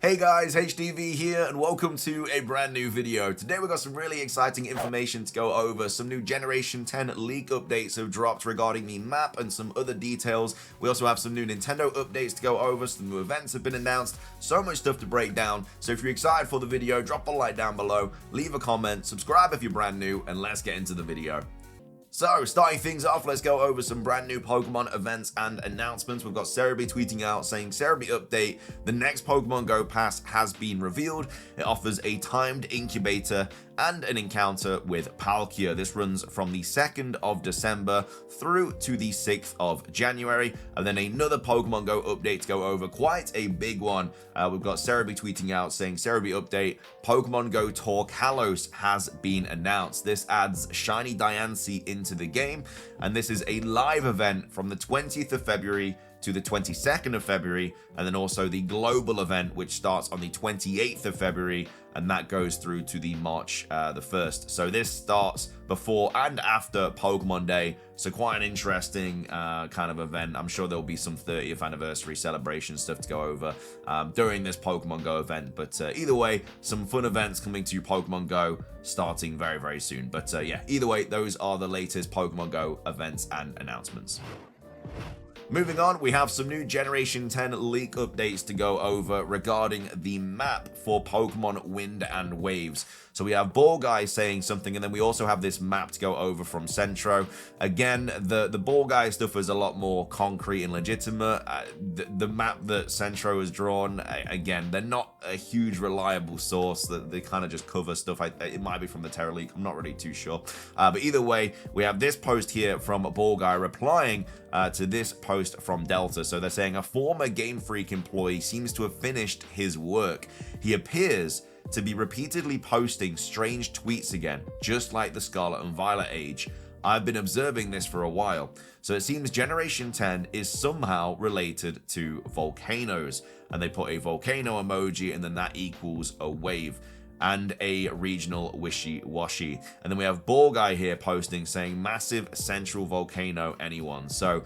Hey guys, HDvee here and welcome to a brand new video. Today we've got some really exciting information to go over. Some new Generation 10 leak updates have dropped regarding the map and some other details. We also have some new Nintendo updates to go over, some new events have been announced, so much stuff to break down. So if you're excited for the video, drop a like down below, leave a comment, subscribe if you're brand new, and let's get into the video. So, starting things off, let's go over some brand new Pokemon events and announcements. We've got HDvee tweeting out saying, HDvee update, the next Pokemon Go Pass has been revealed. It offers a timed incubator and an encounter with Palkia. This runs from the 2nd of December through to the 6th of January. And then another Pokemon Go update to go over, quite a big one. We've got HDvee tweeting out saying, HDvee update, Pokemon Go Tour Kalos has been announced. This adds Shiny Diancie into the game, and this is a live event from the 20th of February to the 22nd of February, and then also the global event which starts on the 28th of February, and that goes through to the March the 1st. So this starts before and after Pokemon Day, so quite an interesting kind of event. I'm sure there'll be some 30th anniversary celebration stuff to go over during this Pokemon Go event, but either way, some fun events coming to Pokemon Go starting very, very soon. But yeah, either way, those are the latest Pokemon Go events and announcements. Moving on, we have some new Generation 10 leak updates to go over regarding the map for Pokemon Wind and Waves. So we have Ball Guy saying something, and then we also have this map to go over from Centro. Again, the Ball Guy stuff is a lot more concrete and legitimate. The map that Centro has drawn, again, they're not a huge reliable source. That they kind of just cover stuff. It might be from the Terra leak. I'm not really too sure. But either way, we have this post here from Ball Guy replying to this post from Delta. So they're saying a former Game Freak employee seems to have finished his work. He appears to be repeatedly posting strange tweets again, just like the Scarlet and Violet age. I've been observing this for a while. So it seems Generation 10 is somehow related to volcanoes, and they put a volcano emoji and then that equals a wave and a regional wishy-washy. And then we have Ball Guy here posting saying massive central volcano anyone. So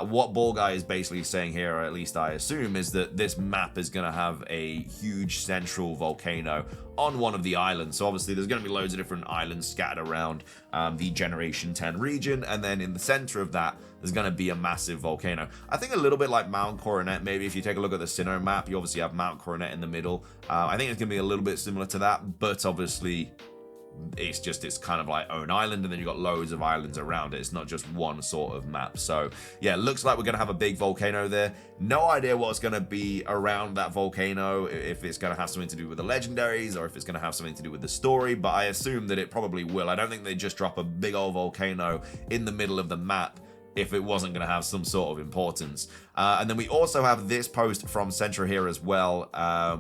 what Ball Guy is basically saying here, or at least I assume, is that this map is going to have a huge central volcano on one of the islands. So obviously there's going to be loads of different islands scattered around the Generation 10 region, and then in the center of that there's going to be a massive volcano. I think a little bit like Mount Coronet, maybe. If you take a look at the Sinnoh map, you obviously have Mount Coronet in the middle. I think it's going to be a little bit similar to that, but obviously it's kind of like own island, and then you've got loads of islands around it. It's not just one sort of map. So yeah, looks like we're going to have a big volcano there. No idea what's going to be around that volcano, if it's going to have something to do with the legendaries or if it's going to have something to do with the story, but I assume that it probably will. I don't think they just drop a big old volcano in the middle of the map if it wasn't going to have some sort of importance. And then we also have this post from Centro here as well,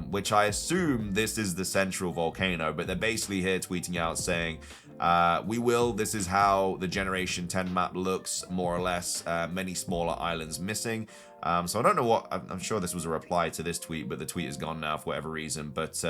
which I assume this is the central volcano, but they're basically here tweeting out saying, this is how the Generation 10 map looks, more or less, many smaller islands missing. So I don't know what, I'm sure this was a reply to this tweet, but the tweet is gone now for whatever reason. But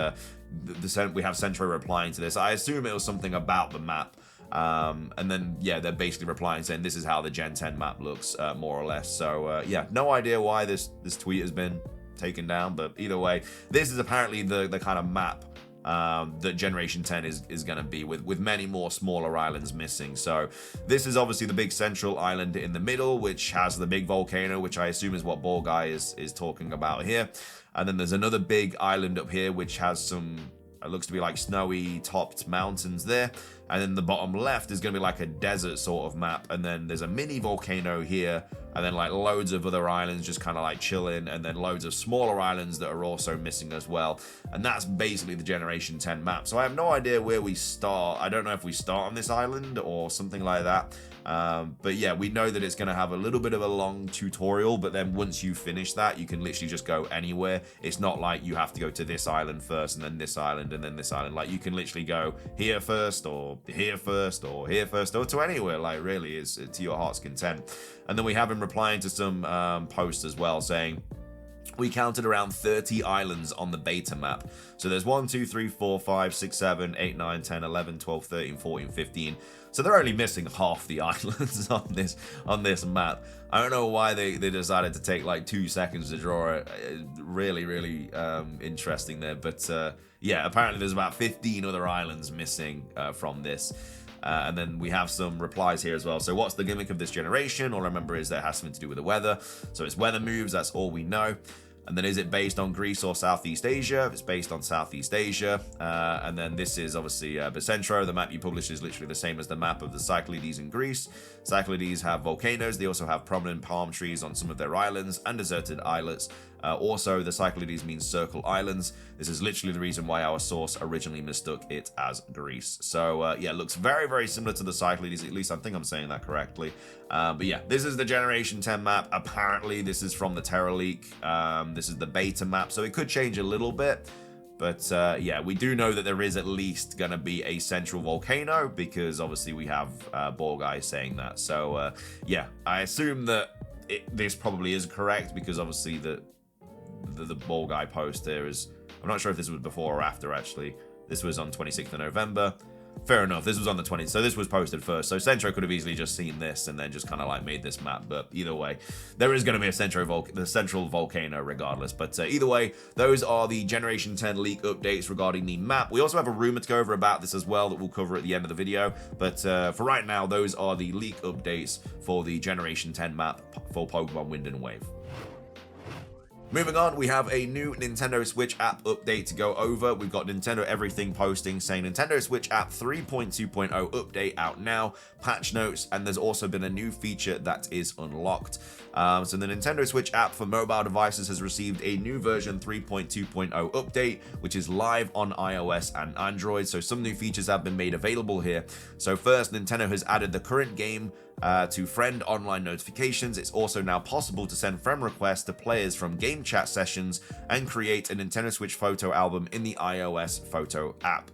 we have Centro replying to this. I assume it was something about the map. And then yeah, they're basically replying saying this is how the Gen 10 map looks, more or less. So yeah, no idea why this tweet has been taken down, but either way, this is apparently the kind of map that Generation 10 is going to be, with many more smaller islands missing. So this is obviously the big central island in the middle, which has the big volcano, which I assume is what Ball Guy is talking about here. And then there's another big island up here which has some, it looks to be like snowy topped mountains there. And then the bottom left is going to be like a desert sort of map. And then there's a mini volcano here. And then like loads of other islands just kind of like chilling. And then loads of smaller islands that are also missing as well. And that's basically the Generation 10 map. So I have no idea where we start. I don't know if we start on this island or something like that. But yeah, we know that it's going to have a little bit of a long tutorial, but then once you finish that, you can literally just go anywhere. It's not like you have to go to this island first and then this island and then this island. Like you can literally go here first or here first or here first or to anywhere. Like really, it's to your heart's content. And then we have him replying to some posts as well saying, we counted around 30 islands on the beta map. So there's 1, 2, 3, 4, 5, 6, 7, 8, 9, 10, 11, 12, 13, 14, 15. So they're only missing half the islands on this map. I don't know why they decided to take like 2 seconds to draw it. Really interesting there. But yeah, apparently there's about 15 other islands missing from this. And then we have some replies here as well. So what's the gimmick of this generation? All I remember is that it has something to do with the weather. So it's weather moves, that's all we know. And then is it based on Greece or Southeast Asia? It's based on Southeast Asia. And then this is obviously Bicentro. The map you publish is literally the same as the map of the Cyclades in Greece. Cyclades have volcanoes. They also have prominent palm trees on some of their islands and deserted islets. Also, the Cyclades means circle islands. This is literally the reason why our source originally mistook it as Greece. So yeah, it looks very similar to the Cyclades. At least I think I'm saying that correctly. But yeah, this is the Generation 10 map. Apparently, this is from the Terra leak. This is the beta map, so it could change a little bit. But yeah, we do know that there is at least going to be a central volcano, because obviously we have Ball Guy saying that. So yeah, I assume that this probably is correct, because obviously the Ball Guy post there is, I'm not sure if this was before or after actually. This was on 26th of November. Fair enough, this was on the 20th, so this was posted first. So Centro could have easily just seen this and then just kind of like made this map. But either way, there is going to be a central volcano regardless. But either way, those are the Generation 10 leak updates regarding the map. We also have a rumor to go over about this as well that we'll cover at the end of the video. But for right now, those are the leak updates for the Generation 10 map for Pokemon Wind and Wave. Moving on, we have a new Nintendo Switch app update to go over. We've got Nintendo Everything posting saying Nintendo Switch app 3.2.0 update out now, patch notes, and there's also been a new feature that is unlocked. So the Nintendo Switch app for mobile devices has received a new version 3.2.0 update, which is live on iOS and Android. So some new features have been made available here. So first, Nintendo has added the current game to friend online notifications. It's also now possible to send friend requests to players from game chat sessions and create a Nintendo Switch photo album in the iOS photo app.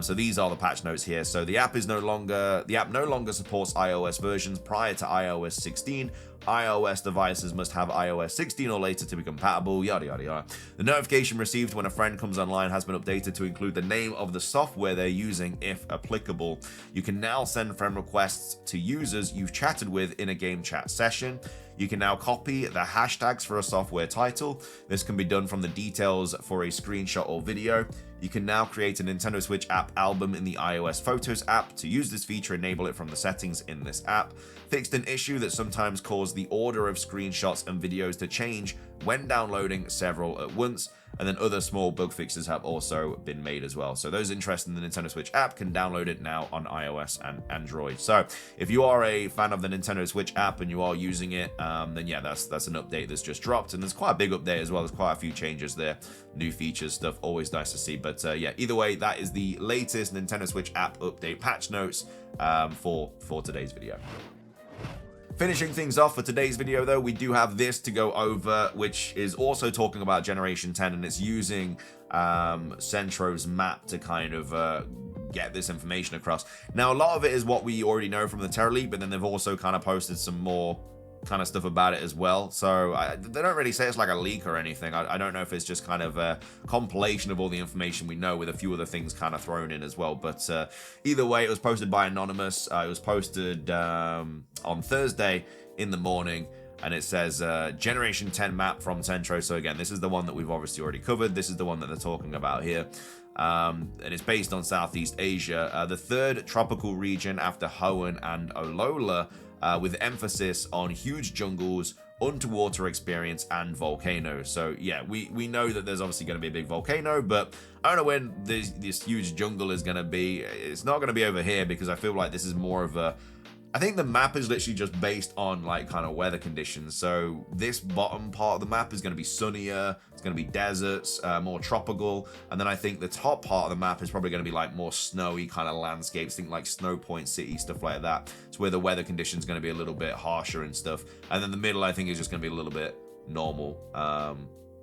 So these are the patch notes here. So the app no longer supports iOS versions prior to iOS 16. iOS devices must have iOS 16 or later to be compatible, yada yada yada. The notification received when a friend comes online has been updated to include the name of the software they're using if applicable. You can now send friend requests to users you've chatted with in a game chat session. You can now copy the hashtags for a software title. This can be done from the details for a screenshot or video. You can now create a Nintendo Switch app album in the iOS Photos app. To use this feature, enable it from the settings in this app. Fixed an issue that sometimes caused the order of screenshots and videos to change when downloading several at once. And then other small bug fixes have also been made as well. So those interested in the Nintendo Switch app can download it now on iOS and Android. So if you are a fan of the Nintendo Switch app and you are using it, then yeah, that's an update that's just dropped. And there's quite a big update as well. There's quite a few changes there, new features, stuff, always nice to see. But yeah, either way, that is the latest Nintendo Switch app update patch notes for today's video. Finishing things off for today's video though, we do have this to go over, which is also talking about Generation 10, and it's using Centro's map to kind of get this information across. Now, a lot of it is what we already know from the Terra leak, but then they've also kind of posted some more kind of stuff about it as well. So they don't really say it's like a leak or anything. I don't know if it's just kind of a compilation of all the information we know with a few other things kind of thrown in as well. But either way, it was posted by Anonymous. It was posted on Thursday in the morning, and it says Generation 10 map from Centro. So again, this is the one that we've obviously already covered. This is the one that they're talking about here. And it's based on Southeast Asia, the third tropical region after Hoenn and Olola, with emphasis on huge jungles, underwater experience, and volcanoes. So yeah, we know that there's obviously going to be a big volcano, but I don't know when this huge jungle is going to be. It's not going to be over here, because I feel like this is more of a... I think the map is literally just based on like kind of weather conditions. So this bottom part of the map is going to be sunnier, it's going to be deserts, more tropical, and then I think the top part of the map is probably going to be like more snowy kind of landscapes, think like Snow Point City, stuff like that. It's where the weather conditions going to be a little bit harsher and stuff, and then the middle I think is just going to be a little bit normal.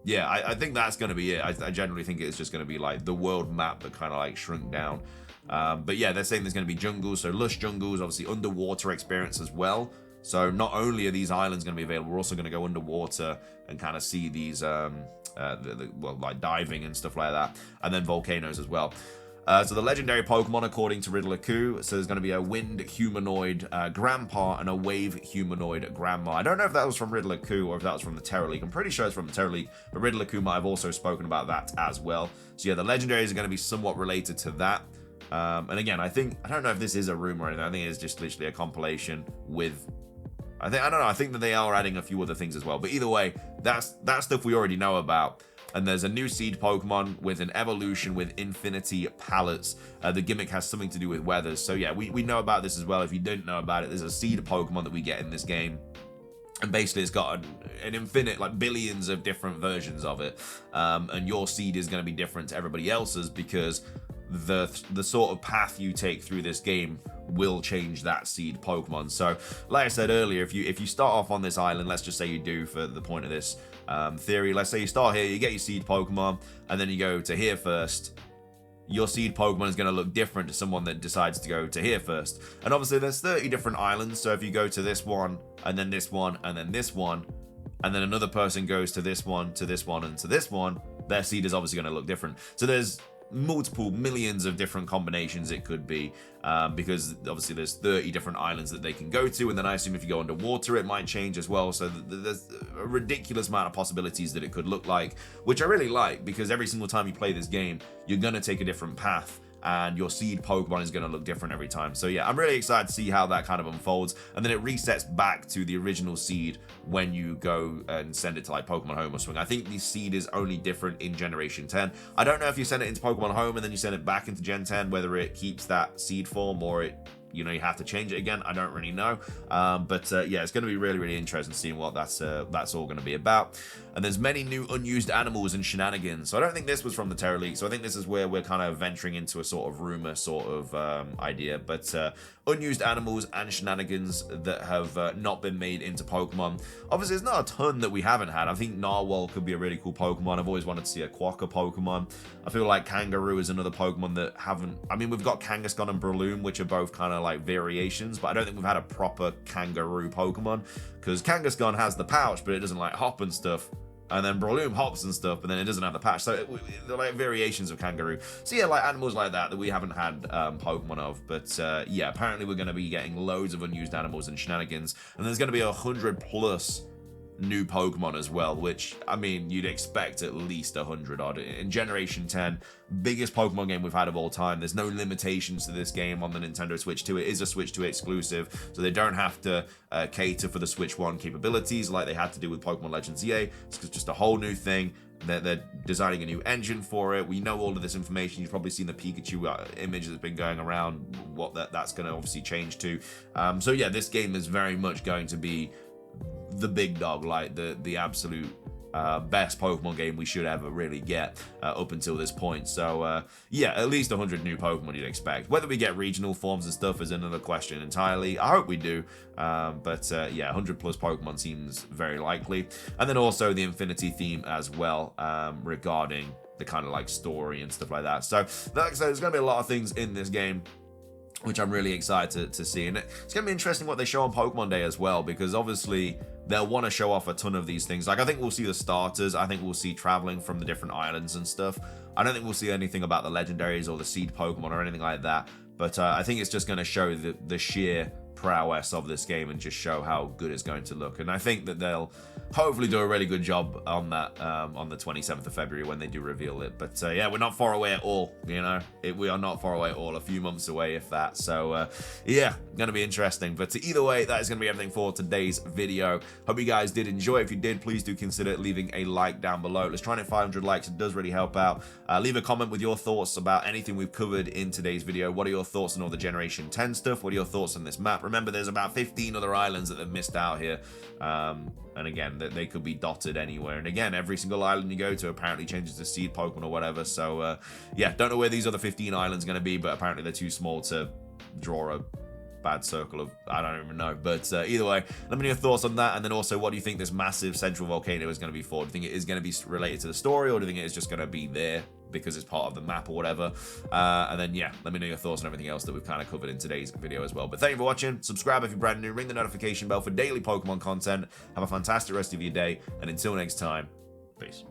Yeah, I think that's going to be it. I generally think it's just going to be like the world map but kind of like shrunk down. But yeah, they're saying there's going to be jungles, so lush jungles, obviously underwater experience as well. So not only are these islands going to be available, we're also going to go underwater and kind of see these, well, like diving and stuff like that, and then volcanoes as well. So the legendary Pokemon, according to Riddler-Ku, so there's going to be a wind humanoid grandpa and a wave humanoid grandma. I don't know if that was from Riddler-Ku or if that was from the Terra League. I'm pretty sure it's from the Terra League, but Riddler-Ku might have also spoken about that as well. So yeah, the legendaries are going to be somewhat related to that. And again, I don't know if this is a rumor or anything. I think it's just literally a compilation with... I don't know. I think that they are adding a few other things as well. But either way, that's stuff we already know about. And there's a new seed Pokemon with an evolution with infinity palettes. The gimmick has something to do with weathers. So yeah, we know about this as well. If you didn't know about it, there's a seed Pokemon that we get in this game. And basically it's got an infinite, like billions of different versions of it. And your seed is going to be different to everybody else's because the sort of path you take through this game will change that seed Pokemon. So like I said earlier, if you start off on this island, let's just say you do for the point of this theory, let's say you start here, you get your seed Pokemon, and then you go to here first, your seed Pokemon is going to look different to someone that decides to go to here first. And obviously there's 30 different islands, so if you go to this one, and then this one, and then this one, and then another person goes to this one, and to this one, their seed is obviously going to look different. So there's multiple millions of different combinations it could be, because obviously there's 30 different islands that they can go to, and then I assume if you go underwater it might change as well. So there's a ridiculous amount of possibilities that it could look like, which I really like, because every single time you play this game you're gonna take a different path and your seed Pokemon is going to look different every time. So yeah, I'm really excited to see how that kind of unfolds, and then it resets back to the original seed when you go and send it to like Pokemon Home or something. I think the seed is only different in Generation 10. I don't know if you send it into Pokemon Home and then you send it back into Gen 10, whether it keeps that seed form or it, you know, you have to change it again. I don't really know. But yeah, it's going to be really, really interesting seeing what that's all going to be about. And there's many new unused animals and shenanigans. So I don't think this was from the Terra League. So I think this is where we're kind of venturing into a sort of rumor sort of idea. But unused animals and shenanigans that have not been made into Pokemon. Obviously, there's not a ton that we haven't had. I think Narwhal could be a really cool Pokemon. I've always wanted to see a Quokka Pokemon. I feel like Kangaroo is another Pokemon that haven't... I mean, we've got Kangaskhan and Breloom, which are both kind of like variations, but I don't think we've had a proper Kangaroo Pokemon, because Kangaskhan has the pouch, but it doesn't like hop and stuff. And then Breloom hops and stuff, but then it doesn't have the patch. So they're like variations of Kangaroo. So yeah, like animals like that we haven't had Pokemon of. But yeah, apparently we're going to be getting loads of unused animals and shenanigans. And there's going to be 100+ new Pokemon as well, which, I mean, you'd expect at least 100 odd. In Generation 10, biggest Pokemon game we've had of all time. There's no limitations to this game on the Nintendo Switch 2. It is a Switch 2 exclusive, so they don't have to cater for the Switch 1 capabilities like they had to do with Pokemon Legends EA. It's just a whole new thing. They're designing a new engine for it. We know all of this information. You've probably seen the Pikachu image that's been going around, what that's going to obviously change to. So yeah, this game is very much going to be the big dog, like the absolute best Pokemon game we should ever really get up until this point. So yeah, at least 100 new Pokemon you'd expect. Whether we get regional forms and stuff is another question entirely. I hope we do, but yeah, 100+ Pokemon seems very likely. And then also the Infinity theme as well, regarding the kind of like story and stuff like that. So like I said, there's going to be a lot of things in this game which I'm really excited to see. And it's going to be interesting what they show on Pokemon Day as well, because obviously they'll want to show off a ton of these things. Like, I think we'll see the starters. I think we'll see traveling from the different islands and stuff. I don't think we'll see anything about the legendaries or the seed Pokemon or anything like that. But I think it's just going to show the sheer prowess of this game and just show how good it's going to look. And I think that they'll hopefully do a really good job on that on the 27th of February when they do reveal it. But yeah, we're not far away at all, you know. We are not far away at all, a few months away if that. So yeah, gonna be interesting. But either way, that is gonna be everything for today's video. Hope you guys did enjoy. If you did, please do consider leaving a like down below. Let's try and hit 500 likes. It does really help out. Leave a comment with your thoughts about anything we've covered in today's video. What are your thoughts on all the Generation 10 stuff? What are your thoughts on this map? Remember, there's about 15 other islands that they've missed out here. And again, they could be dotted anywhere. And again, every single island you go to apparently changes to seed Pokemon or whatever. So yeah, don't know where these other 15 islands are going to be, but apparently they're too small to draw a bad circle of, I don't even know. But either way, let me know your thoughts on that. And then also, what do you think this massive central volcano is going to be for? Do you think it is going to be related to the story, or do you think it is just going to be there because it's part of the map or whatever. And then, yeah, let me know your thoughts on everything else that we've kind of covered in today's video as well. But thank you for watching. Subscribe if you're brand new. Ring the notification bell for daily Pokemon content. Have a fantastic rest of your day. And until next time, peace.